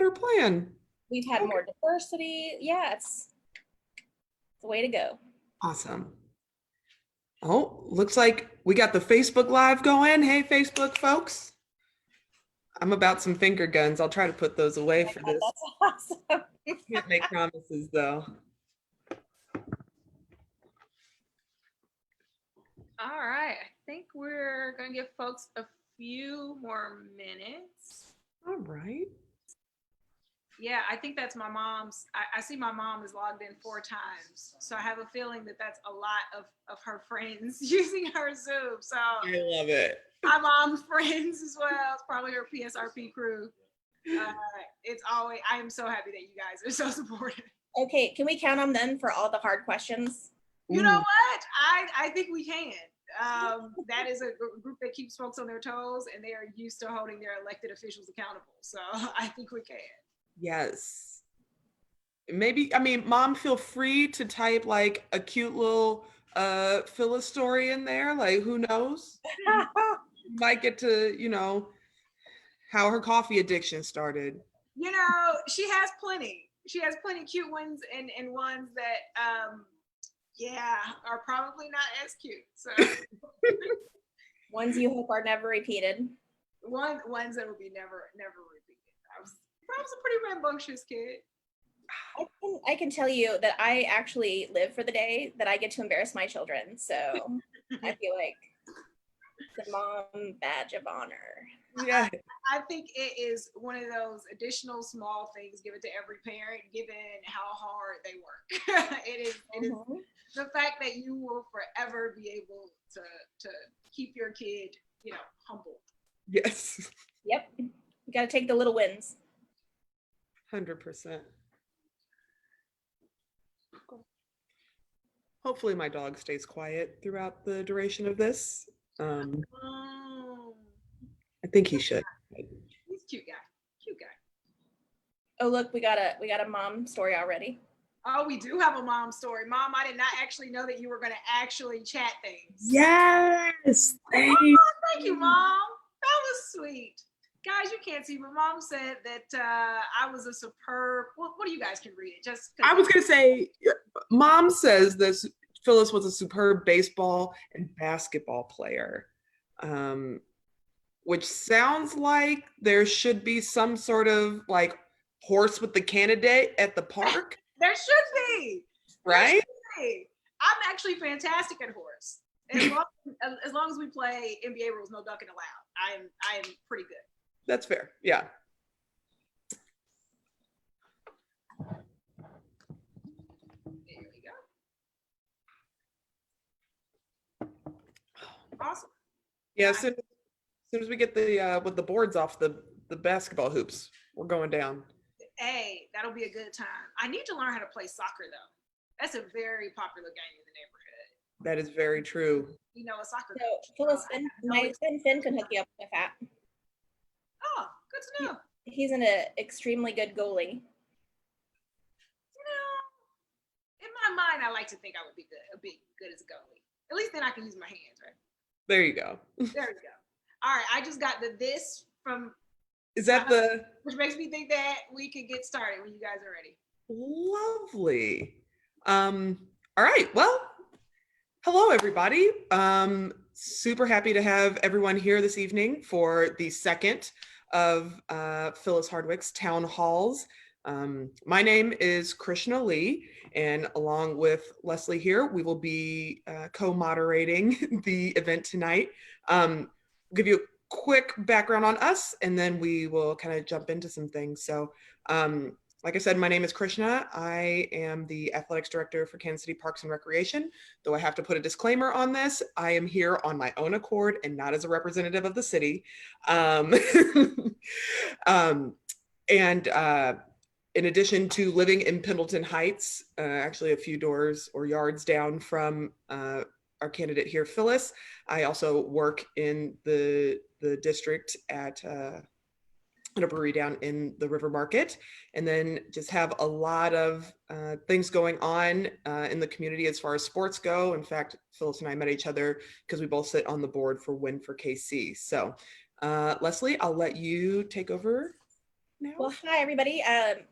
better plan. We've had more diversity. Yeah, it's the way to go. Awesome. Oh, looks like we got the Facebook Live going. Hey, Facebook folks. I'm about some finger guns. I'll try to put those away for this. That's awesome. Can't make promises though. All right, I think we're gonna give folks a few more minutes. All right. Yeah, I think that's my mom's. I see my mom is logged in 4 times. So I have a feeling that that's a lot of her friends using her Zoom. So I love it. my mom's friends as well. It's probably her PSRP crew. It's always, I am so happy that you guys are so supportive. Okay, can we count on them for all the hard questions? You know what? I think we can. That is a group that keeps folks on their toes, and they are used to holding their elected officials accountable. So I think we can. Yes. Maybe, I mean, Mom, feel free to type like a cute little Phyllis story in there. Like, who knows? You might get to, you know, how her coffee addiction started. You know, she has plenty. She has plenty cute ones and ones that, yeah, are probably not as cute. So Ones you hope are never repeated. Ones that will be never repeated. I was a pretty rambunctious kid. I can tell you that I actually live for the day that I get to embarrass my children. So I feel like the mom badge of honor. Yeah. I think it is one of those additional small things given to every parent, given how hard they work. It is the fact that you will forever be able to keep your kid, you know, humble. Yes. Yep. You got to take the little wins. 100%. Hopefully my dog stays quiet throughout the duration of this. I think he should. He's a cute guy. Cute guy. Oh, look, we got a mom story already. Oh, we do have a mom story. Mom, I did not actually know that you were going to actually chat things. Yes. Thank you, Mom. That was sweet. Guys, you can't see, but Mom said that I was a superb. What do you guys can read it? Just I was gonna say, Mom says this. Phyllis was a superb baseball and basketball player, which sounds like there should be some sort of like horse with the candidate at the park. There should be, right? Should be. I'm actually fantastic at horse. As long as we play NBA rules, no ducking allowed. I am pretty good. That's fair. Yeah. There we go. Awesome. Yeah. As soon as we get the with the boards off the basketball hoops, we're going down. Hey, that'll be a good time. I need to learn how to play soccer though. That's a very popular game in the neighborhood. That is very true. You know, a soccer. So, Phyllis, my friend Finn can hook you up with that. Oh, good to know. He's an extremely good goalie. You know, in my mind, I like to think I would be good as a goalie. At least then I can use my hands, right? There you go. There we go. All right, I just got this from. Is that which makes me think that we could get started when you guys are ready. Lovely. All right. Well, hello, everybody. Super happy to have everyone here this evening for the second of Phyllis Hardwick's town halls. My name is Krishna Lee, and along with Leslie here, we will be co-moderating the event tonight. I'll give you a quick background on us, and then we will kind of jump into some things. So, like I said, my name is Krishna. I am the athletics director for Kansas City Parks and Recreation. Though I have to put a disclaimer on this, I am here on my own accord and not as a representative of the city. In addition to living in Pendleton Heights, actually a few doors or yards down from our candidate here, Phyllis, I also work in the district at a brewery down in the River Market, and then just have a lot of things going on in the community as far as sports go. In fact, Phyllis and I met each other because we both sit on the board for Win for KC. So Leslie, I'll let you take over now? Well, hi, everybody.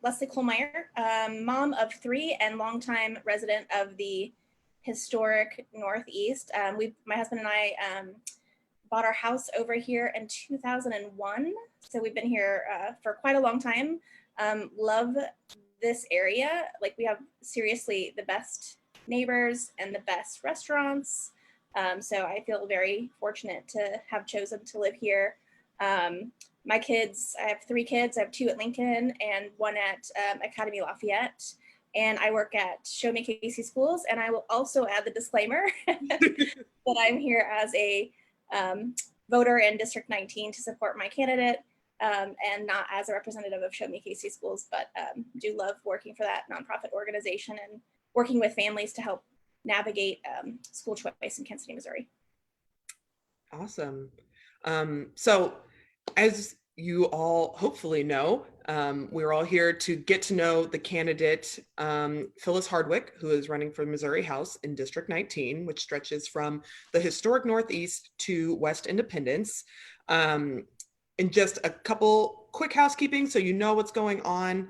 Leslie Kohlmeyer, mom of 3 and longtime resident of the historic Northeast. My husband and I bought our house over here in 2001. So we've been here for quite a long time. Love this area. Like, we have seriously the best neighbors and the best restaurants. So I feel very fortunate to have chosen to live here. My kids, I have 3 kids. I have 2 at Lincoln and 1 at Academy Lafayette. And I work at Show Me Casey Schools. And I will also add the disclaimer that I'm here as a voter in District 19 to support my candidate, and not as a representative of Show Me Casey Schools, but do love working for that nonprofit organization and working with families to help navigate school choice in Kansas City, Missouri. Awesome. So as you all hopefully know, we're all here to get to know the candidate, Phyllis Hardwick, who is running for Missouri House in District 19, which stretches from the historic Northeast to West Independence. And just a couple quick housekeeping so you know what's going on.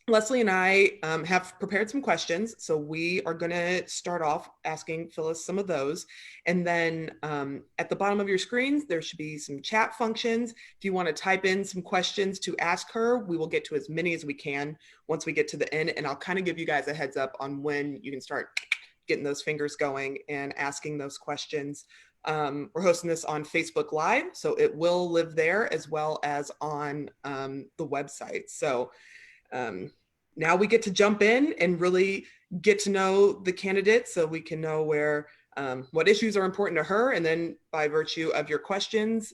Leslie and I have prepared some questions, so we are going to start off asking Phyllis some of those. And then at the bottom of your screens, there should be some chat functions. If you want to type in some questions to ask her, we will get to as many as we can once we get to the end. And I'll kind of give you guys a heads up on when you can start getting those fingers going and asking those questions. We're hosting this on Facebook Live, so it will live there as well as on the website. So now we get to jump in and really get to know the candidate so we can know where what issues are important to her, and then by virtue of your questions,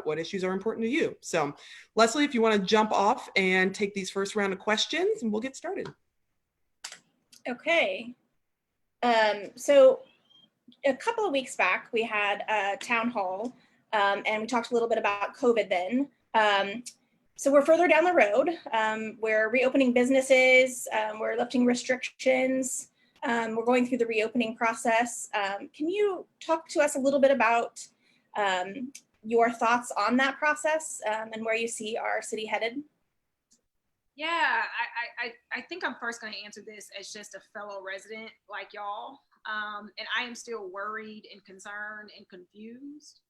what issues are important to you. So Leslie, if you want to jump off and take these first round of questions, and we'll get started. Okay. So a couple of weeks back, we had a town hall, and we talked a little bit about COVID then. So we're further down the road. We're reopening businesses. We're lifting restrictions. We're going through the reopening process. Can you talk to us a little bit about your thoughts on that process and where you see our city headed? Yeah, I think I'm first going to answer this as just a fellow resident like y'all. And I am still worried and concerned and confused.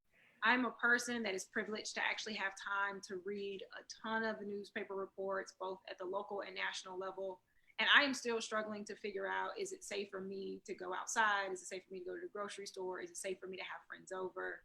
I'm a person that is privileged to actually have time to read a ton of the newspaper reports, both at the local and national level. And I am still struggling to figure out, is it safe for me to go outside? Is it safe for me to go to the grocery store? Is it safe for me to have friends over?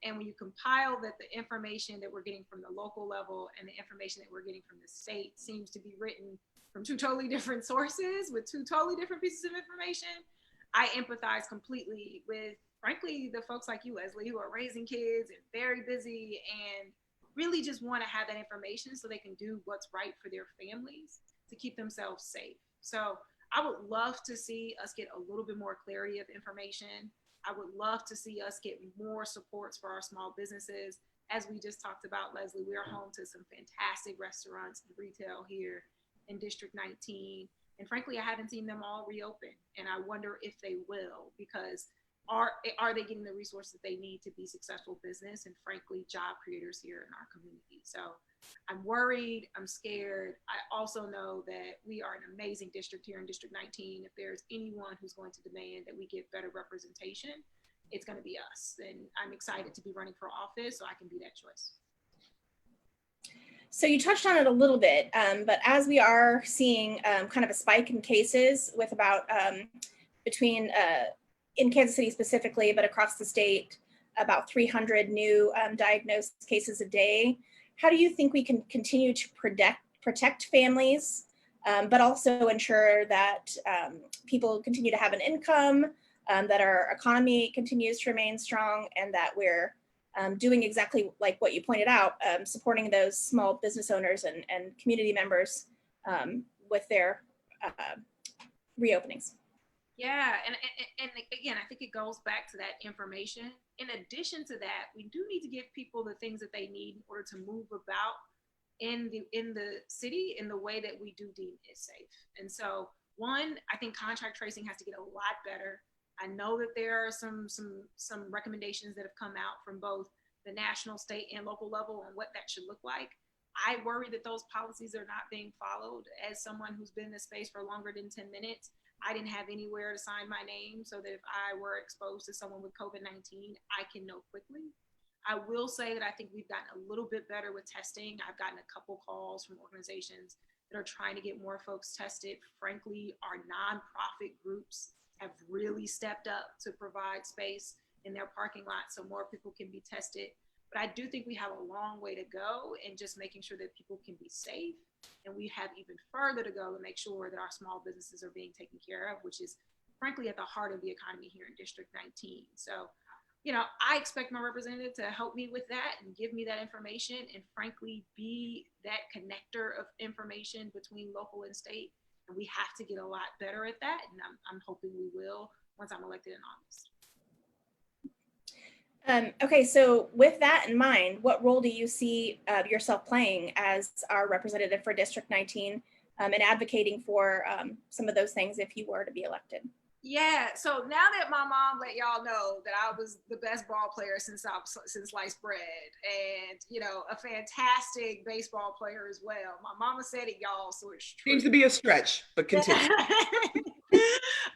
And when you compile that the information that we're getting from the local level and the information that we're getting from the state seems to be written from 2 totally different sources with 2 totally different pieces of information, I empathize completely with, frankly, the folks like you, Leslie, who are raising kids and very busy and really just want to have that information so they can do what's right for their families to keep themselves safe. So I would love to see us get a little bit more clarity of information. I would love to see us get more supports for our small businesses. As we just talked about, Leslie, we are home to some fantastic restaurants and retail here in District 19. And frankly, I haven't seen them all reopen. And I wonder if they will, because are they getting the resources they need to be successful business and frankly job creators here in our community? So I'm worried, I'm scared. I also know that we are an amazing district here in District 19. If there's anyone who's going to demand that we get better representation, it's going to be us. And I'm excited to be running for office so I can be that choice. So you touched on it a little bit, but as we are seeing kind of a spike in cases with about between in Kansas City specifically, but across the state, about 300 new diagnosed cases a day. How do you think we can continue to protect families, but also ensure that people continue to have an income, that our economy continues to remain strong, and that we're doing exactly like what you pointed out, supporting those small business owners and community members with their reopenings? Yeah, and again, I think it goes back to that information. In addition to that, we do need to give people the things that they need in order to move about in the city in the way that we do deem is safe. And so, one, I think contact tracing has to get a lot better. I know that there are some recommendations that have come out from both the national, state, and local level on what that should look like. I worry that those policies are not being followed. As someone who's been in this space for longer than 10 minutes, I didn't have anywhere to sign my name so that if I were exposed to someone with COVID-19, I can know quickly. I will say that I think we've gotten a little bit better with testing. I've gotten a couple calls from organizations that are trying to get more folks tested. Frankly, our nonprofit groups have really stepped up to provide space in their parking lot so more people can be tested. But I do think we have a long way to go in just making sure that people can be safe. And we have even further to go to make sure that our small businesses are being taken care of, which is frankly at the heart of the economy here in District 19. So, I expect my representative to help me with that and give me that information and frankly be that connector of information between local and state. And we have to get a lot better at that. And I'm hoping we will once I'm elected in August. Okay, so with that in mind, what role do you see yourself playing as our representative for District 19 and advocating for some of those things if you were to be elected? Yeah, so now that my mom let y'all know that I was the best ball player since sliced bread, and a fantastic baseball player as well. My mama said it, y'all, so it's true. Seems to be a stretch, but continue.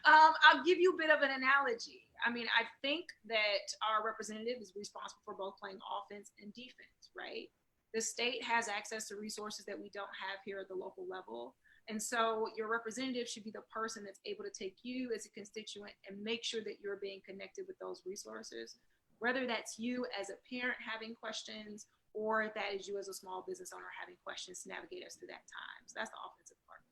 I'll give you a bit of an analogy. I mean, I think that our representative is responsible for both playing offense and defense, right? The state has access to resources that we don't have here at the local level. And so your representative should be the person that's able to take you as a constituent and make sure that you're being connected with those resources, whether that's you as a parent having questions or if that is you as a small business owner having questions to navigate us through that time. So that's the offensive part.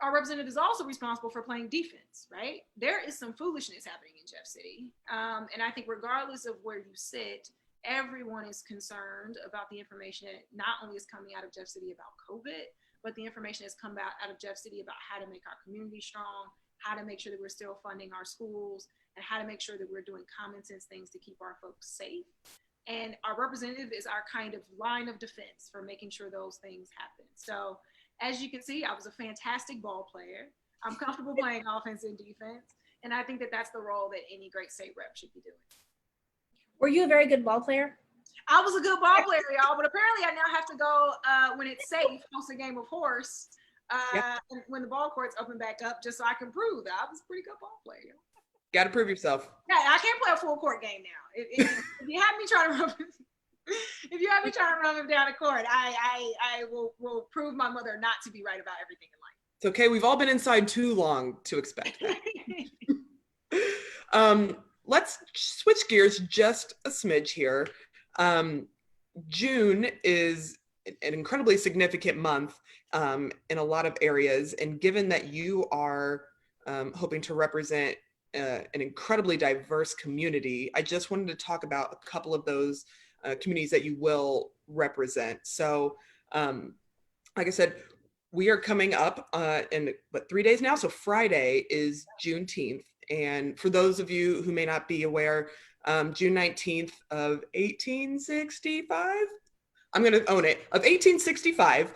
Our representative is also responsible for playing defense, right? There is some foolishness happening in Jeff City. And I think regardless of where you sit, everyone is concerned about the information that not only is coming out of Jeff City about COVID, but the information has come out of Jeff City about how to make our community strong, how to make sure that we're still funding our schools, and how to make sure that we're doing common sense things to keep our folks safe. And our representative is our kind of line of defense for making sure those things happen. So as you can see, I was a fantastic ball player. I'm comfortable playing offense and defense. And I think that that's the role that any great state rep should be doing. Were you a very good ball player? I was a good ball player, y'all, but apparently I now have to go when it's safe, host a game of horse when the ball courts open back up, just so I can prove that I was a pretty good ball player. Got to prove yourself. Yeah, I can't play a full court game now. If you have me trying to run, if you have me trying to run him down the court, I will prove my mother not to be right about everything in life. It's okay. We've all been inside too long to expect that. Let's switch gears just a smidge here. June is an incredibly significant month in a lot of areas. And given that you are hoping to represent an incredibly diverse community, I just wanted to talk about a couple of those communities that you will represent. So like I said, we are coming up in 3 days now. So Friday is Juneteenth. And for those of you who may not be aware, June 19th of 1865, I'm going to own it, of 1865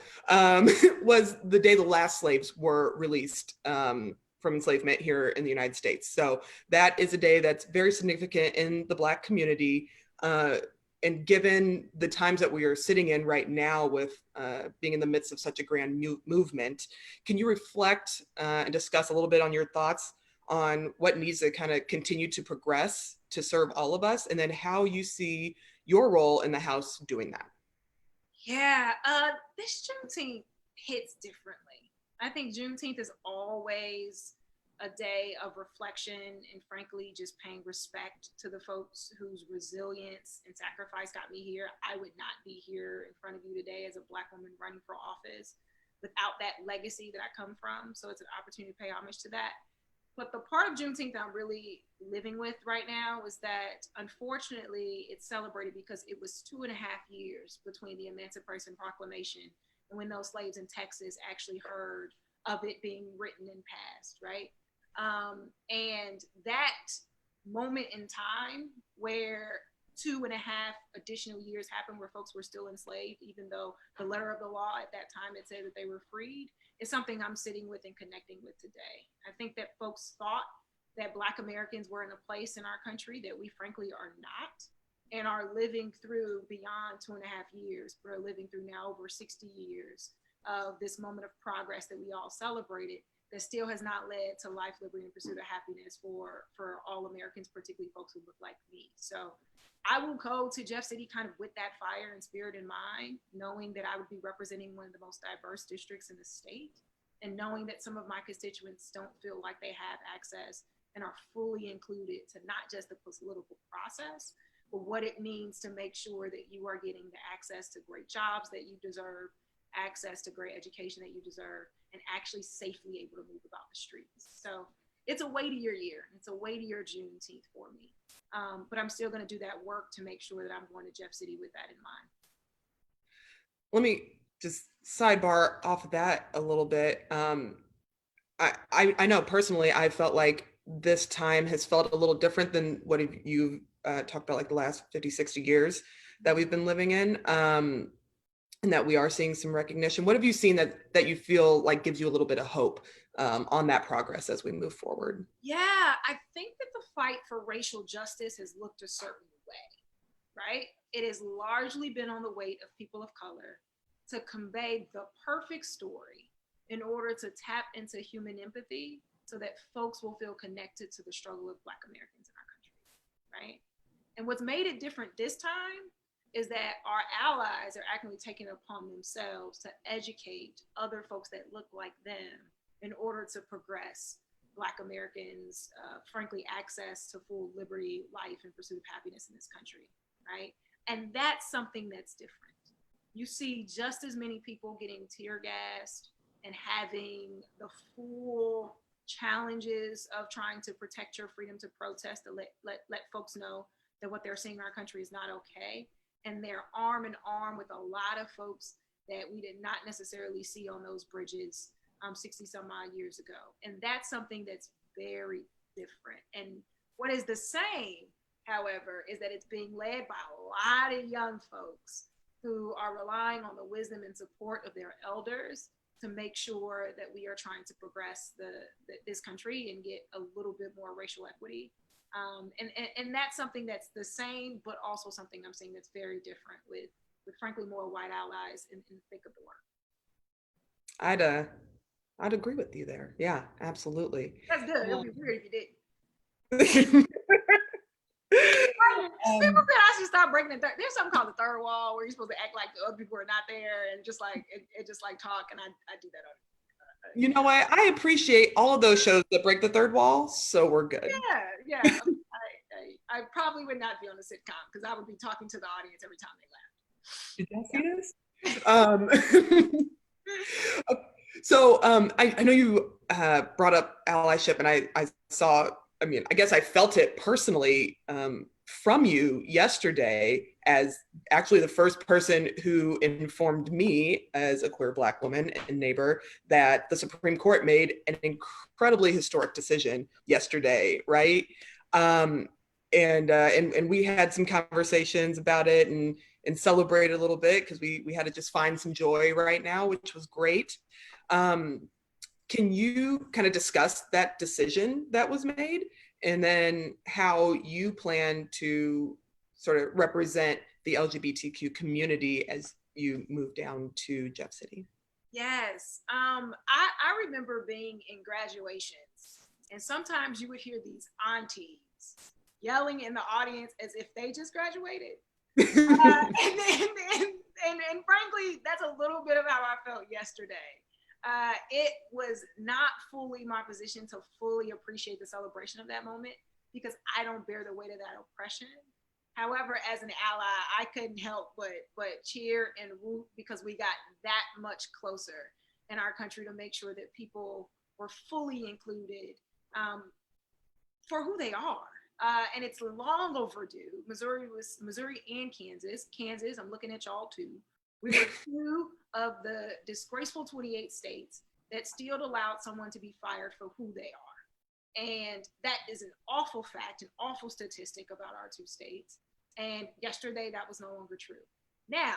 was the day the last slaves were released from enslavement here in the United States. So that is a day that's very significant in the Black community. And given the times that we are sitting in right now with being in the midst of such a grand movement, can you reflect and discuss a little bit on your thoughts on what needs to kind of continue to progress to serve all of us, and then how you see your role in the House doing that? Yeah, this Juneteenth hits differently. I think Juneteenth is always a day of reflection and frankly just paying respect to the folks whose resilience and sacrifice got me here. I would not be here in front of you today as a Black woman running for office without that legacy that I come from. So it's an opportunity to pay homage to that. But the part of Juneteenth that I'm really living with right now is that unfortunately it's celebrated because it was 2.5 years between the Emancipation Proclamation and when those slaves in Texas actually heard of it being written and passed, right? And that moment in time where 2.5 additional years happened where folks were still enslaved, even though the letter of the law at that time had said that they were freed, is something I'm sitting with and connecting with today. I think that folks thought that Black Americans were in a place in our country that we frankly are not. and are living through beyond 2.5 years. We're living through now over 60 years of this moment of progress that we all celebrated that still has not led to life, liberty, and pursuit of happiness for all Americans, particularly folks who look like me. So I will go to Jeff City kind of with that fire and spirit in mind, knowing that I would be representing one of the most diverse districts in the state, and knowing that some of my constituents don't feel like they have access and are fully included to not just the political process, but what it means to make sure that you are getting the access to great jobs that you deserve, access to great education that you deserve, and actually safely able to move about the streets. So it's a weightier year. It's a weightier Juneteenth for me. But I'm still going to do that work to make sure that I'm going to Jeff City with that in mind. Let me just sidebar off of that a little bit. I know personally, I felt like this time has felt a little different than what you've talked about, like the last 50, 60 years that we've been living in. And that we are seeing some recognition. What have you seen that you feel like gives you a little bit of hope on that progress as we move forward? Yeah, I think that the fight for racial justice has looked a certain way, right? It has largely been on the weight of people of color to convey the perfect story in order to tap into human empathy so that folks will feel connected to the struggle of Black Americans in our country, right? And what's made it different this time is that our allies are actually taking it upon themselves to educate other folks that look like them in order to progress Black Americans, frankly, access to full liberty, life, and pursuit of happiness in this country, right? And that's something that's different. You see just as many people getting tear gassed and having the full challenges of trying to protect your freedom to protest, to let folks know that what they're seeing in our country is not okay. And they're arm in arm with a lot of folks that we did not necessarily see on those bridges 60 some odd years ago. And that's something that's very different. And what is the same, however, is that it's being led by a lot of young folks who are relying on the wisdom and support of their elders to make sure that we are trying to progress this country and get a little bit more racial equity. And that's something that's the same, but also something I'm seeing that's very different with frankly more white allies in the thick of the work. I'd agree with you there. Yeah, absolutely. That's good. It'd be weird if you didn't. People said I should stop breaking the third. There's something called the third wall where you're supposed to act like the other people are not there and just like it just like talk, and I do that on. You know what? I appreciate all of those shows that break the third wall, so we're good. Yeah. I probably would not be on a sitcom because I would be talking to the audience every time they laughed. Did you see this? So I know you brought up allyship, and I saw, I mean, I guess I felt it personally from you yesterday as actually the first person who informed me as a queer Black woman and neighbor that the Supreme Court made an incredibly historic decision yesterday, right? And we had some conversations about it and celebrated a little bit because we had to just find some joy right now, which was great. Can you kind of discuss that decision that was made and then how you plan to sort of represent the LGBTQ community as you move down to Jeff City? Yes. I remember being in graduations, and sometimes you would hear these aunties yelling in the audience as if they just graduated. And frankly, that's a little bit of how I felt yesterday. It was not fully my position to fully appreciate the celebration of that moment because I don't bear the weight of that oppression. However, as an ally, I couldn't help but cheer and root because we got that much closer in our country to make sure that people were fully included for who they are. And it's long overdue. Missouri and Kansas. Kansas, I'm looking at y'all too. We were two of the disgraceful 28 states that still allowed someone to be fired for who they are. And that is an awful fact, an awful statistic about our two states. And yesterday, that was no longer true. Now,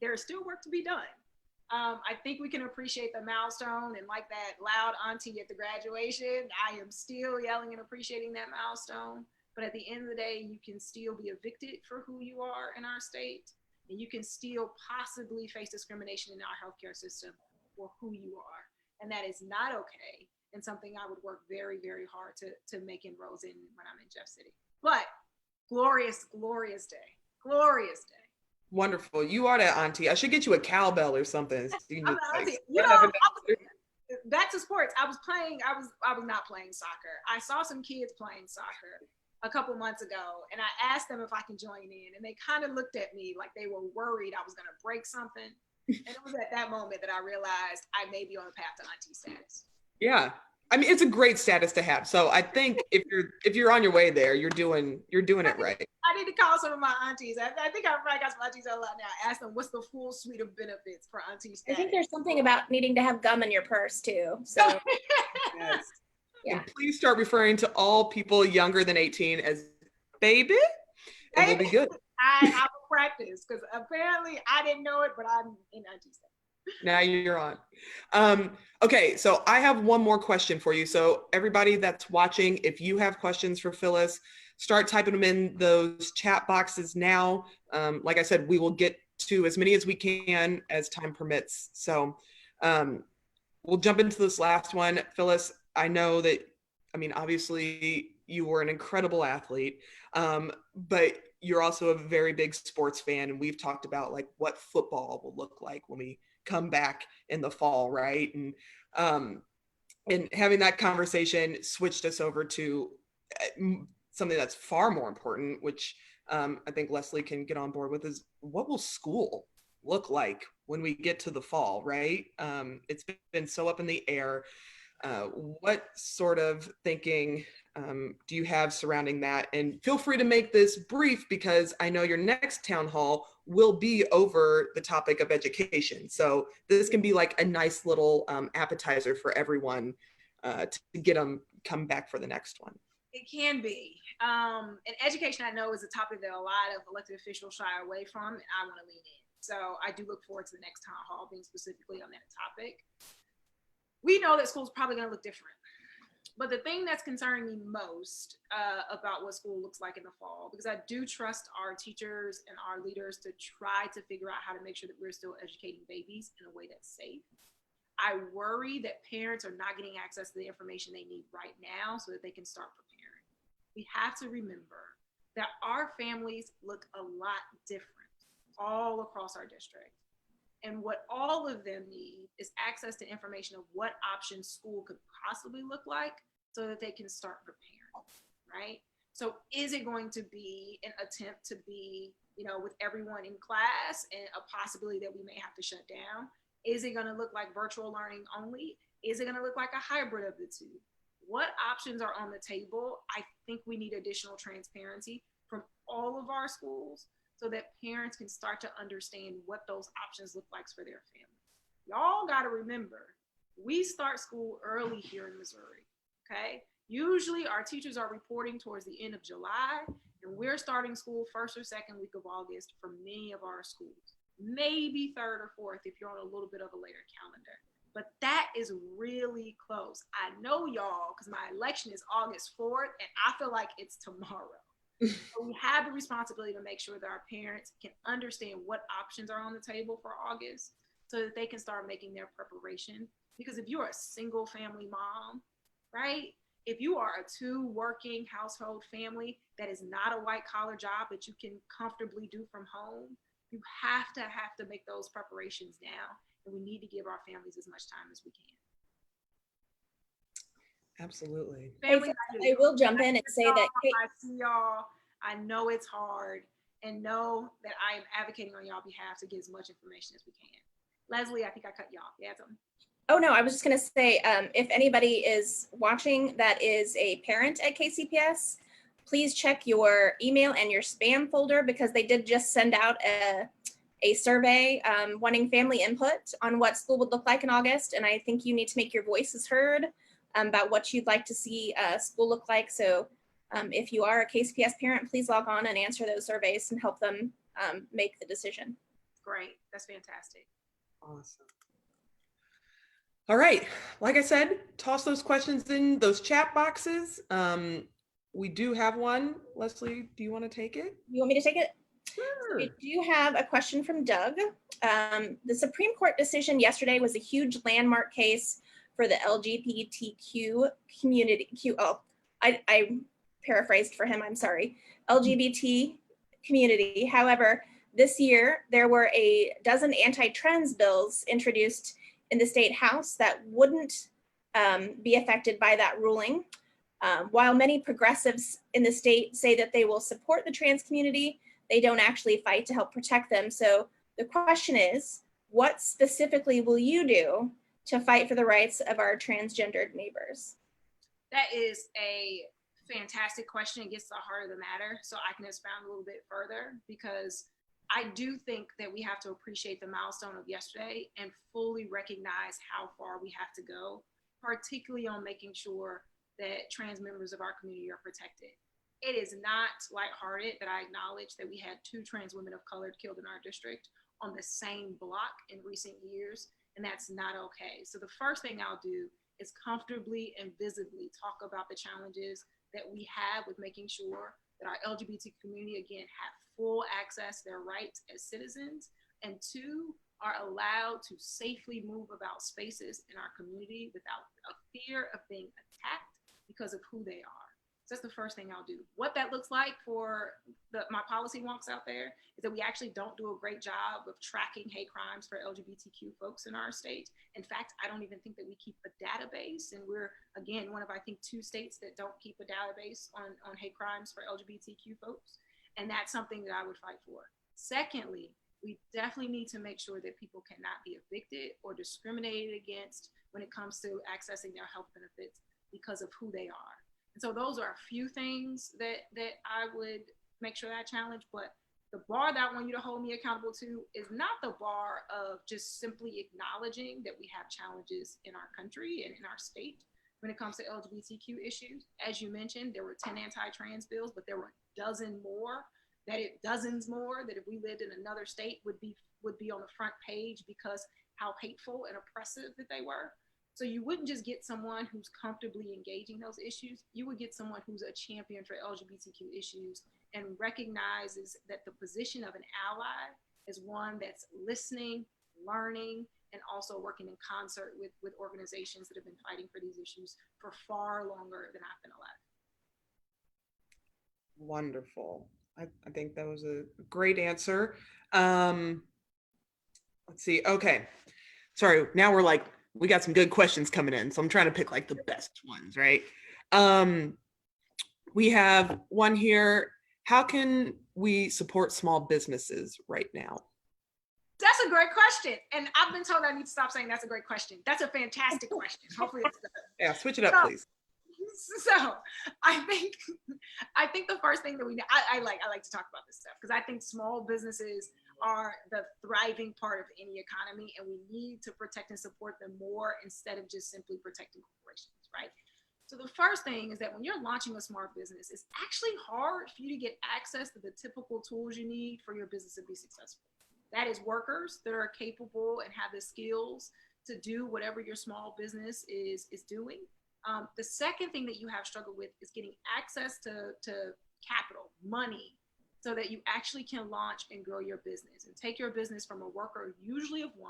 there is still work to be done. I think we can appreciate the milestone, and like that loud auntie at the graduation, I am still yelling and appreciating that milestone. But at the end of the day, you can still be evicted for who you are in our state, and you can still possibly face discrimination in our healthcare system for who you are. And that is not okay, and something I would work very, very hard to make inroads in when I'm in Jeff City. But glorious, glorious day. Glorious day. Wonderful. You are that auntie. I should get you a cowbell or something. So you I'm can an just, auntie. You know, back to sports. I was not playing soccer. I saw some kids playing soccer a couple months ago, and I asked them if I can join in, and they kind of looked at me like they were worried I was going to break something. And it was at that moment that I realized I may be on the path to auntie status. Yeah. I mean, it's a great status to have. So I think if you're on your way there, you're doing it right. I need to call some of my aunties. I think I've probably got some aunties a lot now. Ask them what's the full suite of benefits for auntie status. I think there's something about needing to have gum in your purse too. So Yes. yeah. And please start referring to all people younger than 18 as baby, and we'll be good. I will practice, because apparently I didn't know it, but I'm in auntie status. Now you're on. Okay, so I have one more question for you. So everybody that's watching, if you have questions for Phyllis, start typing them in those chat boxes now. Like I said, we will get to as many as we can as time permits. So we'll jump into this last one. Phyllis, I know that, I mean, obviously you were an incredible athlete, but you're also a very big sports fan. And we've talked about like what football will look like when we come back in the fall, right? And having that conversation switched us over to something that's far more important, which I think Leslie can get on board with, is what will school look like when we get to the fall, right? It's been so up in the air. What sort of thinking do you have surrounding that? And feel free to make this brief, because I know your next town hall will be over the topic of education. So this can be like a nice little appetizer for everyone to get them come back for the next one. It can be. And education, I know, is a topic that a lot of elected officials shy away from, and I want to lean in. So I do look forward to the next town hall being specifically on that topic. We know that school's probably going to look different. But the thing that's concerning me most about what school looks like in the fall, because I do trust our teachers and our leaders to try to figure out how to make sure that we're still educating babies in a way that's safe. I worry that parents are not getting access to the information they need right now so that they can start preparing. We have to remember that our families look a lot different all across our district. And what all of them need is access to information of what options school could possibly look like so that they can start preparing, right? So is it going to be an attempt to be, with everyone in class, and a possibility that we may have to shut down? Is it going to look like virtual learning only? Is it going to look like a hybrid of the two? What options are on the table? I think we need additional transparency from all of our schools, so that parents can start to understand what those options look like for their family. Y'all got to remember, we start school early here in Missouri, okay? Usually our teachers are reporting towards the end of July, and we're starting school first or second week of August for many of our schools. Maybe third or fourth if you're on a little bit of a later calendar. But that is really close. I know y'all, because my election is August 4th, and I feel like it's tomorrow. So we have the responsibility to make sure that our parents can understand what options are on the table for August so that they can start making their preparation. Because if you're a single family mom, right? If you are a 2 working household family that is not a white collar job that you can comfortably do from home, you have to make those preparations now. And we need to give our families as much time as we can. Absolutely. I will jump in and say that I see y'all. I know it's hard, and know that I am advocating on y'all behalf to get as much information as we can. Leslie, I think I cut you off. Yeah, something. Oh no, I was just going to say, if anybody is watching that is a parent at KCPS, please check your email and your spam folder, because they did just send out a survey wanting family input on what school would look like in August. And I think you need to make your voices heard about what you'd like to see school look like. So if you are a KCPS parent, please log on and answer those surveys and help them make the decision. Great, that's fantastic. Awesome. All right, like I said, toss those questions in those chat boxes. we do have one. Leslie, do you want to take it? You want me to take it? Sure. We do have a question from Doug. The Supreme Court decision yesterday was a huge landmark case for the LGBTQ community. I paraphrased for him, I'm sorry. LGBT community. However, this year there were a dozen anti-trans bills introduced in the state house that wouldn't be affected by that ruling. While many progressives in the state say that they will support the trans community, they don't actually fight to help protect them. So the question is, what specifically will you do to fight for the rights of our transgendered neighbors? That is a fantastic question. It gets to the heart of the matter. So I can expound a little bit further, because I do think that we have to appreciate the milestone of yesterday and fully recognize how far we have to go, particularly on making sure that trans members of our community are protected. It is not lighthearted that I acknowledge that we had 2 trans women of color killed in our district on the same block in recent years, and that's not okay. So the first thing I'll do is comfortably and visibly talk about the challenges that we have with making sure that our LGBT community, again, have full access to their rights as citizens, and 2, are allowed to safely move about spaces in our community without a fear of being attacked because of who they are. So that's the first thing I'll do. What that looks like for my policy wonks out there is that we actually don't do a great job of tracking hate crimes for LGBTQ folks in our state. In fact, I don't even think that we keep a database. And we're, again, one of, I think, 2 states that don't keep a database on hate crimes for LGBTQ folks. And that's something that I would fight for. Secondly, we definitely need to make sure that people cannot be evicted or discriminated against when it comes to accessing their health benefits because of who they are. And so those are a few things that I would make sure that I challenge. But the bar that I want you to hold me accountable to is not the bar of just simply acknowledging that we have challenges in our country and in our state when it comes to LGBTQ issues. As you mentioned, there were 10 anti-trans bills, but there were dozens more that if we lived in another state would be on the front page because how hateful and oppressive that they were. So you wouldn't just get someone who's comfortably engaging those issues. You would get someone who's a champion for LGBTQ issues and recognizes that the position of an ally is one that's listening, learning, and also working in concert with organizations that have been fighting for these issues for far longer than I've been alive. Wonderful. I think that was a great answer. Let's see. Okay. Sorry. Now we got some good questions coming in. So I'm trying to pick like the best ones, right? We have one here. How can we support small businesses right now? That's a great question. And I've been told I need to stop saying that's a great question. That's a fantastic question. Hopefully it's good. Yeah, switch it up, please. So I think the first thing that I like to talk about this stuff because I think small businesses are the thriving part of any economy, and we need to protect and support them more instead of just simply protecting corporations, right? So the first thing is that when you're launching a small business, it's actually hard for you to get access to the typical tools you need for your business to be successful. That is workers that are capable and have the skills to do whatever your small business is doing. The second thing that you have struggled with is getting access to capital, money, so that you actually can launch and grow your business and take your business from a worker usually of 1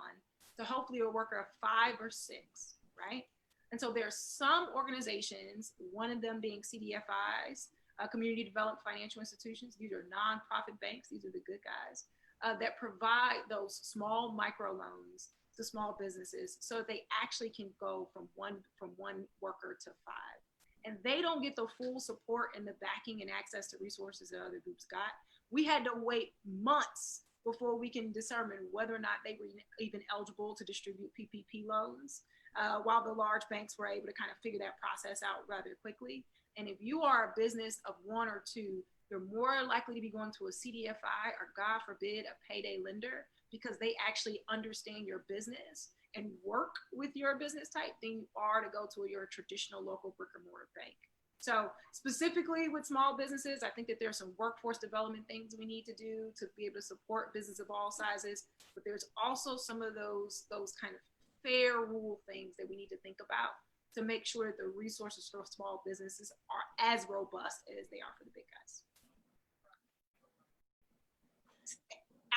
to hopefully a worker of 5 or 6, right? And so there are some organizations, one of them being CDFIs, community developed financial institutions. These are nonprofit banks. These are the good guys that provide those small microloans to small businesses so that they actually can go from one worker to 5. And they don't get the full support and the backing and access to resources that other groups got. We had to wait months before we can determine whether or not they were even eligible to distribute PPP loans, while the large banks were able to kind of figure that process out rather quickly. And if you are a business of 1 or 2, you're more likely to be going to a CDFI or, God forbid, a payday lender because they actually understand your business and work with your business type than you are to go to your traditional local brick or mortar bank. So specifically with small businesses, I think that there's some workforce development things we need to do to be able to support business of all sizes, but there's also some of those kind of fair rule things that we need to think about to make sure that the resources for small businesses are as robust as they are for the big guys.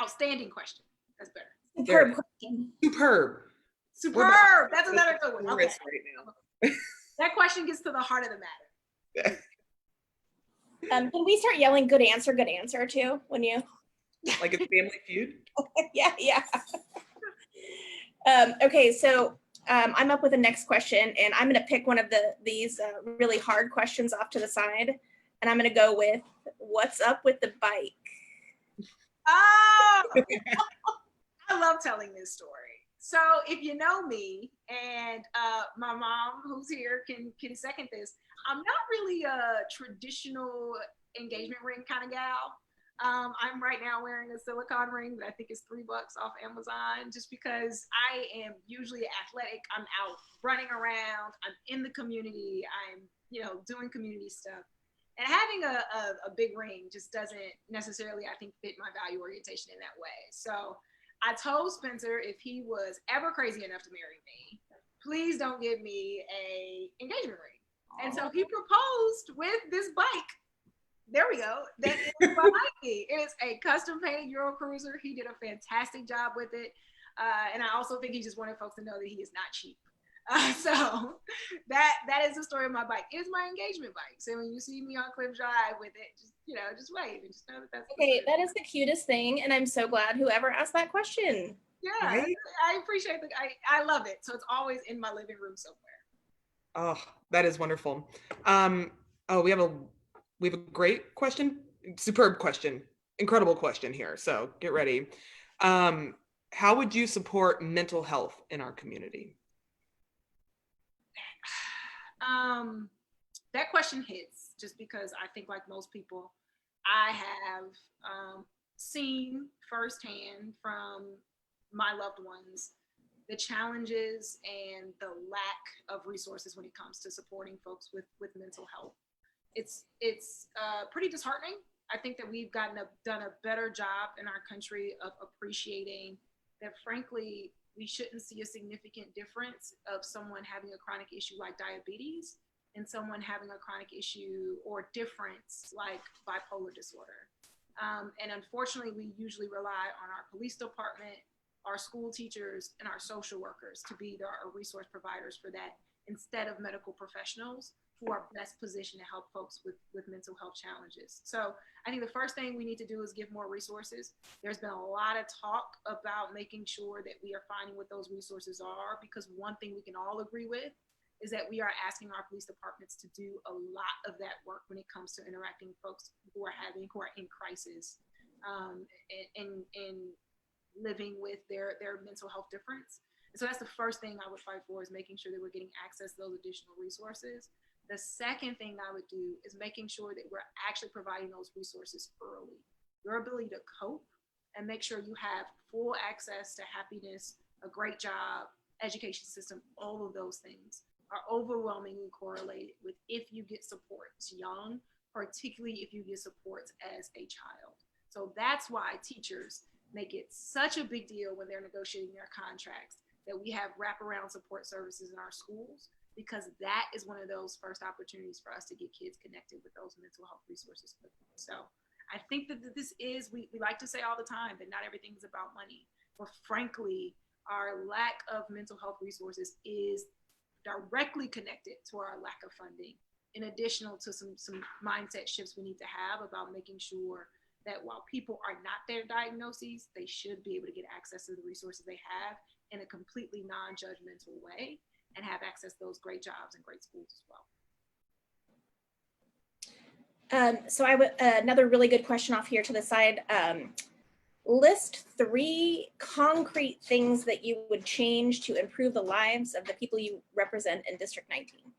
Outstanding question. That's better. Superb question. Superb. That's another good one. Okay. Right now. That question gets to the heart of the matter. Can we start yelling good answer too when you like a Family Feud? yeah. Okay, so I'm up with the next question, and I'm going to pick one of these really hard questions off to the side, and I'm going to go with what's up with the bike? Oh, I love telling this story. So if you know me, and my mom, who's here, can second this, I'm not really a traditional engagement ring kind of gal. I'm right now wearing a silicone ring that I think is $3 off Amazon, just because I am usually athletic. I'm out running around. I'm in the community. I'm, doing community stuff. And having a big ring just doesn't necessarily, I think, fit my value orientation in that way. So I told Spencer, if he was ever crazy enough to marry me, please don't give me a engagement ring. And so he proposed with this bike. There we go. That is behind me. It is a custom painted Euro Cruiser. He did a fantastic job with it. And I also think he just wanted folks to know that he is not cheap. So that is the story of my bike. It is my engagement bike. So when you see me on Cliff Drive with it, just wave and just know that that's okay. That is the cutest thing, and I'm so glad whoever asked that question. Yeah, right? I appreciate it. I love it. So it's always in my living room somewhere. Oh, that is wonderful. We have a great question, superb question, incredible question here. So get ready. How would you support mental health in our community? That question hits just because I think, like most people, I have seen firsthand from my loved ones the challenges and the lack of resources when it comes to supporting folks with mental health. It's pretty disheartening. I think that we've done a better job in our country of appreciating that, frankly, we shouldn't see a significant difference of someone having a chronic issue like diabetes and someone having a chronic issue or difference like bipolar disorder. And unfortunately, we usually rely on our police department, our school teachers, and our social workers to be our resource providers for that, instead of medical professionals who are best positioned to help folks with mental health challenges. So I think the first thing we need to do is give more resources. There's been a lot of talk about making sure that we are finding what those resources are, because one thing we can all agree with is that we are asking our police departments to do a lot of that work when it comes to interacting with folks who are in crisis and living with their mental health difference. And so that's the first thing I would fight for, is making sure that we're getting access to those additional resources. The second thing I would do is making sure that we're actually providing those resources early. Your ability to cope and make sure you have full access to happiness, a great job, education system, all of those things are overwhelmingly correlated with if you get supports young, particularly if you get supports as a child. So that's why teachers make it such a big deal when they're negotiating their contracts that we have wraparound support services in our schools, because that is one of those first opportunities for us to get kids connected with those mental health resources quickly. So I think that this is, we like to say all the time that not everything is about money, but frankly, our lack of mental health resources is directly connected to our lack of funding, in addition to some mindset shifts we need to have about making sure that while people are not their diagnoses, they should be able to get access to the resources they have in a completely non-judgmental way, and have access to those great jobs and great schools as well. So I would, another really good question off here to the side. List 3 concrete things that you would change to improve the lives of the people you represent in District 19.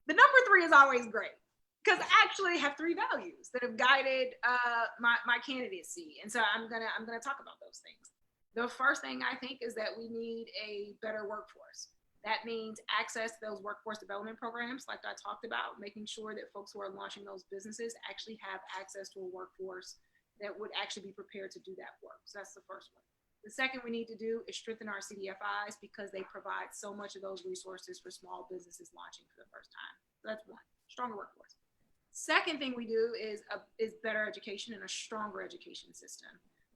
The number 3 is always great, because I actually have 3 values that have guided my candidacy. And so I'm gonna talk about those things. The first thing I think is that we need a better workforce. That means access to those workforce development programs, like I talked about, making sure that folks who are launching those businesses actually have access to a workforce that would actually be prepared to do that work. So that's the first one. The second we need to do is strengthen our CDFIs because they provide so much of those resources for small businesses launching for the first time. So that's one, stronger workforce. Second thing we do is better education and a stronger education system.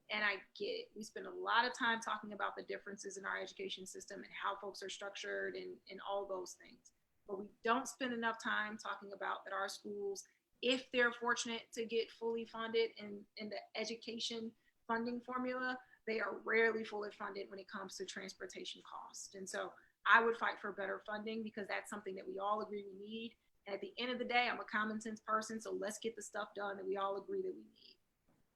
And I get it. We spend a lot of time talking about the differences in our education system and how folks are structured and all those things. But we don't spend enough time talking about that our schools, if they're fortunate to get fully funded in the education funding formula, they are rarely fully funded when it comes to transportation cost. And so I would fight for better funding because that's something that we all agree we need. And at the end of the day, I'm a common sense person, so let's get the stuff done that we all agree that we need.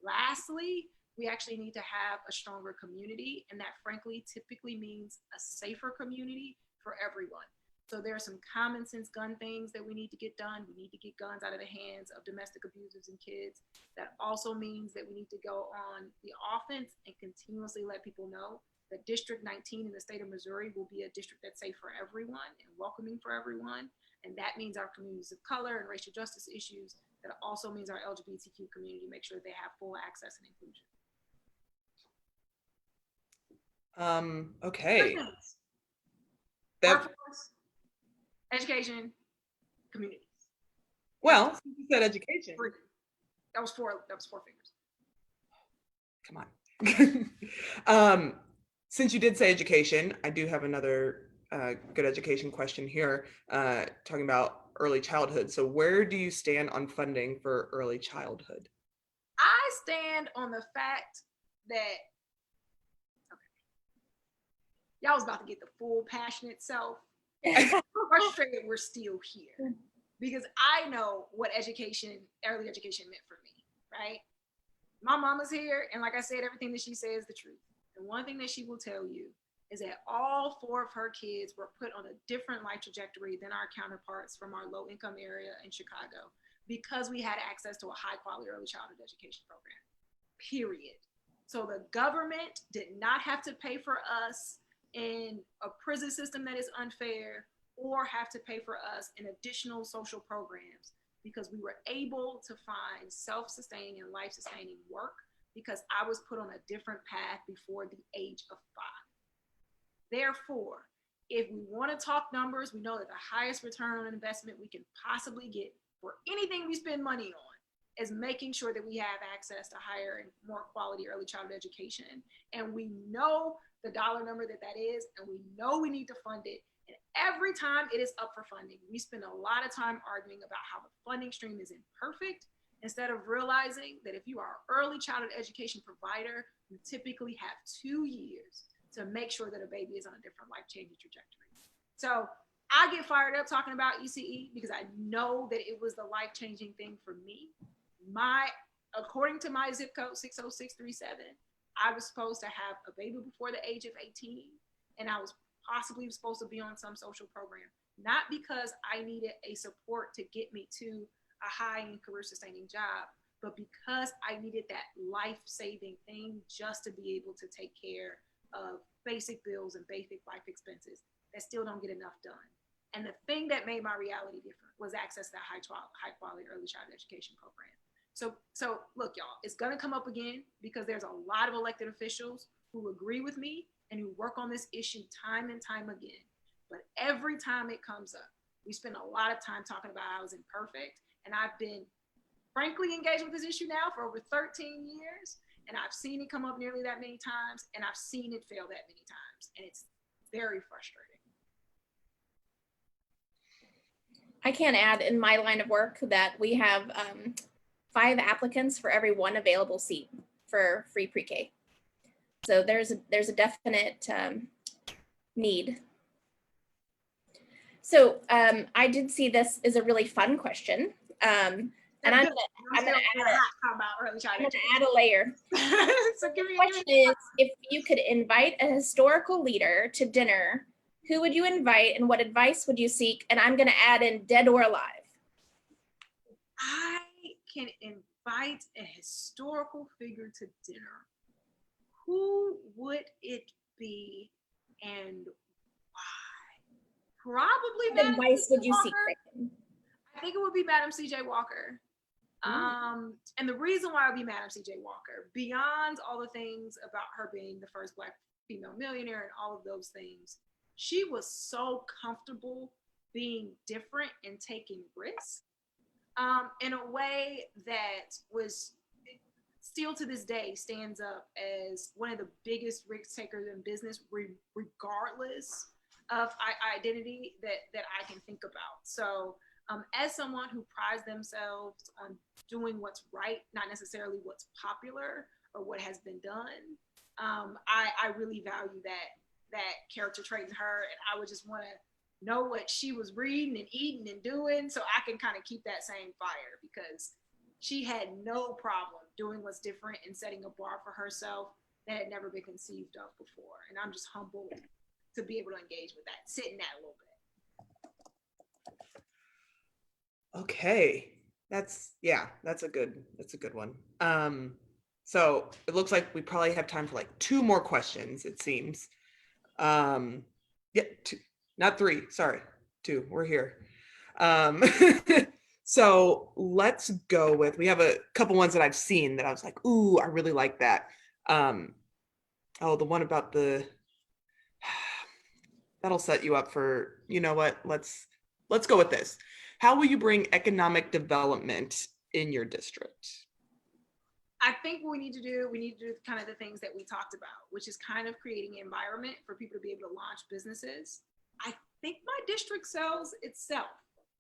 Lastly, we actually need to have a stronger community, and that frankly typically means a safer community for everyone. So there are some common sense gun things that we need to get done. We need to get guns out of the hands of domestic abusers and kids. That also means that we need to go on the offense and continuously let people know that District 19 in the state of Missouri will be a district that's safe for everyone and welcoming for everyone. And that means our communities of color and racial justice issues. That also means our LGBTQ community make sure they have full access and inclusion. Okay. Workforce, education, communities. Well, since you said education. That was four fingers. Come on. Since you did say education, I do have another good education question here, talking about early childhood. So where do you stand on funding for early childhood? I stand on the fact that, y'all was about to get the full passionate self. I'm frustrated we're still here because I know what early education meant for me, right? My mama's here, and like I said, everything that she says is the truth. And one thing that she will tell you is that all 4 of her kids were put on a different life trajectory than our counterparts from our low income area in Chicago because we had access to a high quality early childhood education program, period. So the government did not have to pay for us in a prison system that is unfair or have to pay for us in additional social programs because we were able to find self-sustaining and life-sustaining work because I was put on a different path before the age of 5. Therefore, if we want to talk numbers, we know that the highest return on investment we can possibly get for anything we spend money on is making sure that we have access to higher and more quality early childhood education. And we know the dollar number that is, and we know we need to fund it. And every time it is up for funding, we spend a lot of time arguing about how the funding stream is imperfect instead of realizing that if you are an early childhood education provider, you typically have 2 years to make sure that a baby is on a different life-changing trajectory. So I get fired up talking about ECE because I know that it was the life-changing thing for me. According to my zip code 60637, I was supposed to have a baby before the age of 18, and I was possibly supposed to be on some social program, not because I needed a support to get me to a high and career sustaining job, but because I needed that life-saving thing just to be able to take care of basic bills and basic life expenses that still don't get enough done. And the thing that made my reality different was access to that high quality early childhood education program. So look, y'all, it's gonna come up again because there's a lot of elected officials who agree with me and who work on this issue time and time again. But every time it comes up, we spend a lot of time talking about how it's imperfect. And I've been frankly engaged with this issue now for over 13 years. And I've seen it come up nearly that many times, and I've seen it fail that many times. And it's very frustrating. I can add in my line of work that we have 5 applicants for every 1 available seat for free pre-K. So there's a definite need. So I did see this is a really fun question. And I'm gonna add a layer. So the question is, if you could invite a historical leader to dinner, who would you invite and what advice would you seek? And I'm gonna add in dead or alive. I can invite a historical figure to dinner. Who would it be and why? Probably What advice would you seek? I think it would be Madam C.J. Walker. And the reason why I would be Madam C.J. Walker, beyond all the things about her being the first Black female millionaire and all of those things, she was so comfortable being different and taking risks in a way that was still to this day stands up as one of the biggest risk takers in business, regardless of identity that I can think about. So as someone who prides themselves on doing what's right, not necessarily what's popular or what has been done, I really value that character trait in her, and I would just want to know what she was reading and eating and doing so I can kind of keep that same fire, because she had no problem doing what's different and setting a bar for herself that had never been conceived of before. And I'm just humbled to be able to engage with that, sit in that a little bit. Okay. That's a good one. So it looks like we probably have time for like 2 more questions, it seems. Yeah, 2, not 3, sorry, 2, we're here. So let's go with, we have a couple ones that I've seen that I was like, ooh, I really like that. Oh, the one about that'll set you up for, you know what, let's go with this. How will you bring economic development in your district? I think what we need to do kind of the things that we talked about, which is kind of creating an environment for people to be able to launch businesses. I think my district sells itself,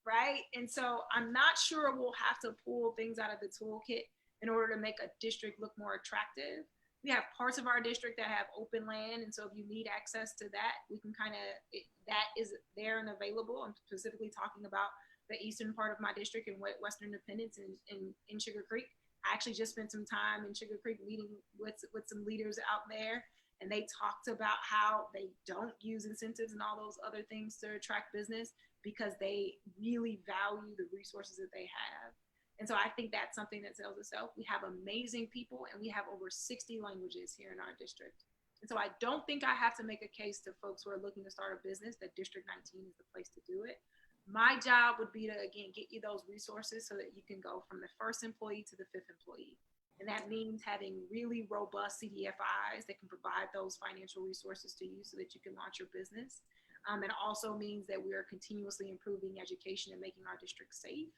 right? And so I'm not sure we'll have to pull things out of the toolkit in order to make a district look more attractive. We have parts of our district that have open land, and so if you need access to that, we can that is there and available. I'm specifically talking about the eastern part of my district and Western Independence in Sugar Creek. I actually just spent some time in Sugar Creek meeting with some leaders out there, and they talked about how they don't use incentives and all those other things to attract business because they really value the resources that they have. And so I think that's something that sells itself. We have amazing people, and we have over 60 languages here in our district. And so I don't think I have to make a case to folks who are looking to start a business that District 19 is the place to do it. My job would be to, again, get you those resources so that you can go from the first employee to the 5th employee. And that means having really robust CDFIs that can provide those financial resources to you so that you can launch your business. It also means that we are continuously improving education and making our district safe,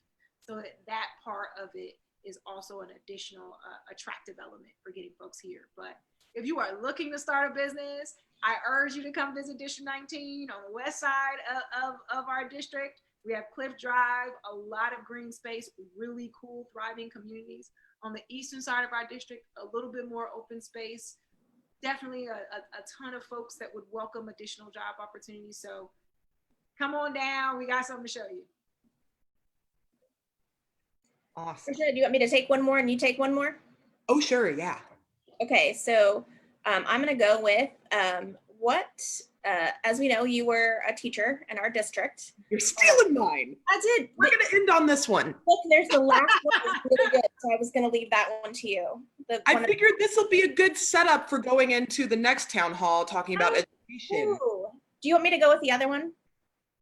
so that part of it is also an additional attractive element for getting folks here. But if you are looking to start a business, I urge you to come visit District 19 on the west side of our district. We have Cliff Drive, a lot of green space, really cool, thriving communities. On the eastern side of our district, a little bit more open space. Definitely a ton of folks that would welcome additional job opportunities. So come on down. We got something to show you. Awesome. Do you want me to take one more and you take one more? Oh, sure, yeah. Okay, so I'm going to go with as we know, you were a teacher in our district. You're stealing mine. I did. We're going to end on this one. Look, there's the last one is really good, so I was going to leave that one to you. I figured this will be a good setup for going into the next town hall talking about education. Ooh. Do you want me to go with the other one?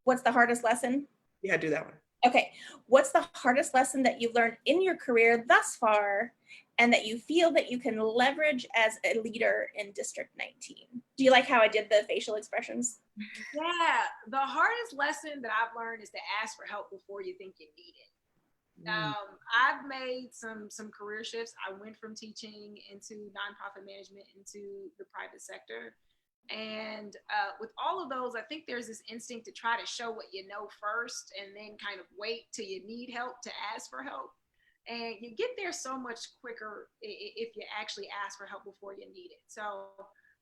What's the hardest lesson? Yeah, do that one. Okay. What's the hardest lesson that you've learned in your career thus far and that you feel that you can leverage as a leader in District 19? Do you like how I did the facial expressions? Yeah, the hardest lesson that I've learned is to ask for help before you think you need it. I've made some career shifts. I went from teaching into nonprofit management into the private sector. And with all of those, I think there's this instinct to try to show what you know first and then kind of wait till you need help to ask for help. And you get there so much quicker if you actually ask for help before you need it. So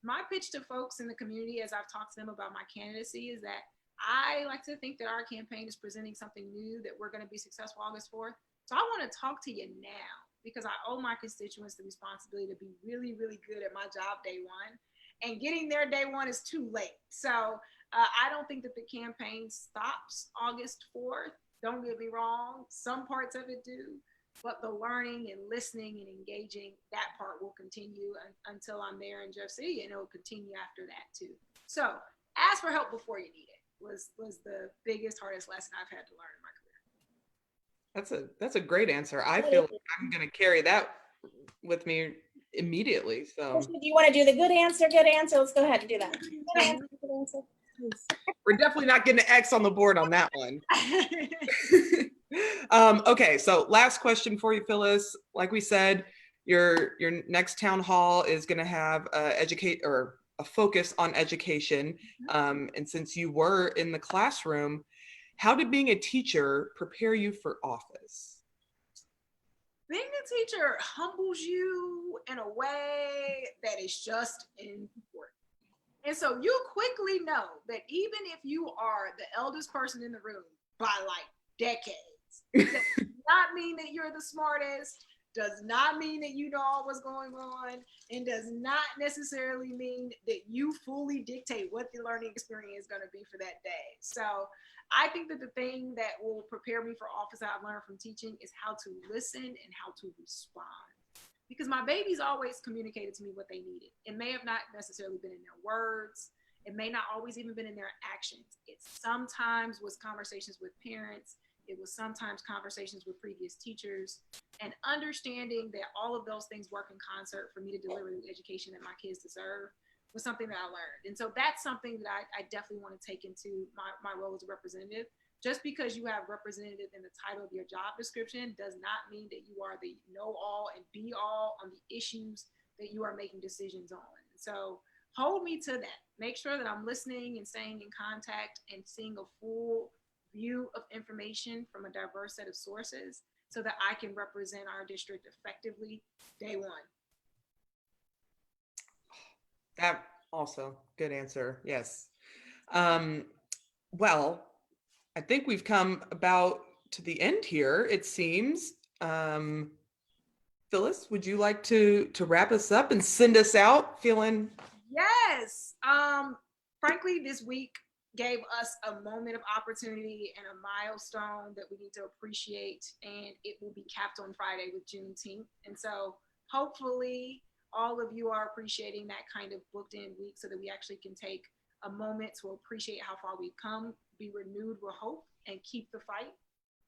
my pitch to folks in the community, as I've talked to them about my candidacy, is that I like to think that our campaign is presenting something new, that we're going to be successful August 4th. So I want to talk to you now because I owe my constituents the responsibility to be really, really good at my job day one. And getting there day one is too late. So I don't think that the campaign stops August 4th. Don't get me wrong. Some parts of it do. But the learning and listening and engaging, that part will continue until I'm there in Jeff City, and it will continue after that too. So ask for help before you need it was the biggest, hardest lesson I've had to learn in my career. That's a great answer. I feel like I'm gonna carry that with me immediately. So Do you want to do the good answer? Good answer. Let's go ahead and do that. Good answer. Good answer. we're definitely not getting an X on the board on that one. Okay, so last question for you, Phyllis. Like we said, your next town hall is going to have a focus on education. And since you were in the classroom, how did being a teacher prepare you for office? Being a teacher humbles you in a way that is just important. And so you quickly know that even if you are the eldest person in the room by like decades, that does not mean that you're the smartest, does not mean that you know all what's going on, and does not necessarily mean that you fully dictate what the learning experience is going to be for that day. So I think that the thing that will prepare me for office that I've learned from teaching is how to listen and how to respond. Because my babies always communicated to me what they needed. It may have not necessarily been in their words. It may not always even been in their actions. It sometimes was conversations with parents. It was sometimes conversations with previous teachers, and understanding that all of those things work in concert for me to deliver the education that my kids deserve was something that I learned. And so that's something that I definitely want to take into my role as a representative. Just because you have representative in the title of your job description does not mean that you are the know-all and be-all on the issues that you are making decisions on. So hold me to that. Make sure that I'm listening and staying in contact and seeing a full view of information from a diverse set of sources so that I can represent our district effectively day one. That also good answer. Yes. Well, I think we've come about to the end here, it seems. Phyllis, would you like to wrap us up and send us out feeling? Yes. Frankly, this week gave us a moment of opportunity and a milestone that we need to appreciate, and it will be capped on Friday with Juneteenth. And so hopefully all of you are appreciating that kind of booked in week so that we actually can take a moment to appreciate how far we've come, be renewed with hope, and keep the fight.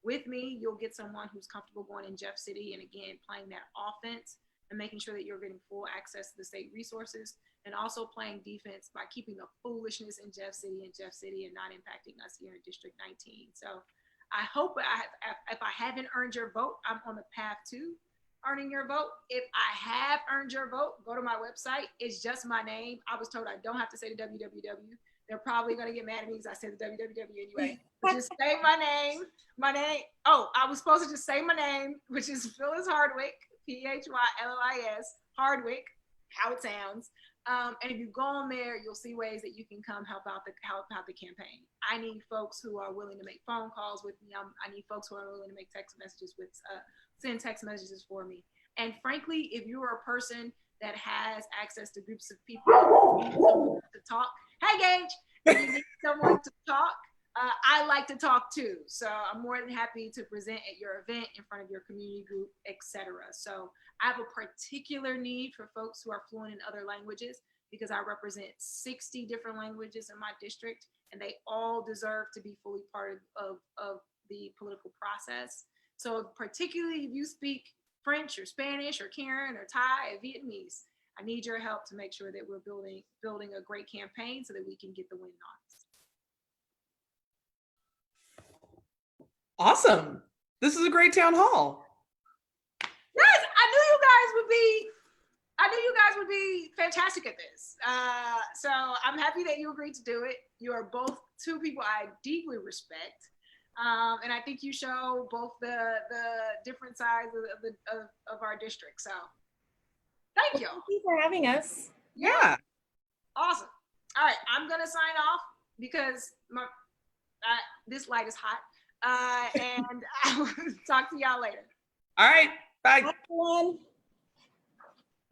With me, you'll get someone who's comfortable going in Jeff City and again, playing that offense and making sure that you're getting full access to the state resources, and also playing defense by keeping the foolishness in Jeff City and not impacting us here in District 19. So I hope if I haven't earned your vote, I'm on the path to earning your vote. If I have earned your vote, go to my website. It's just my name. I was told I don't have to say the www. They're probably going to get mad at me because I said the www anyway. But just say my name. Oh, I was supposed to just say my name, which is Phyllis Hardwick, Phyllis Hardwick, how it sounds. And if you go on there, you'll see ways that you can come help out the campaign. I need folks who are willing to make phone calls with me. I need folks who are willing to make send text messages for me. And frankly, if you're a person that has access to groups of people who need someone to talk, hey Gage, if you need someone to talk, I like to talk too. So I'm more than happy to present at your event, in front of your community group, etc. So I have a particular need for folks who are fluent in other languages because I represent 60 different languages in my district, and they all deserve to be fully part of the political process. So particularly if you speak French or Spanish or Karen or Thai or Vietnamese, I need your help to make sure that we're building a great campaign so that we can get the win on us. Awesome. This is a great town hall. Yes, I knew you guys would be fantastic at this. So I'm happy that you agreed to do it. You are both two people I deeply respect. And I think you show both the different sides of our district. So thank you. Thank you for having us. Yeah. Awesome. All right, I'm gonna sign off because this light is hot. And I will talk to y'all later. All right. Bye. Bye, everyone.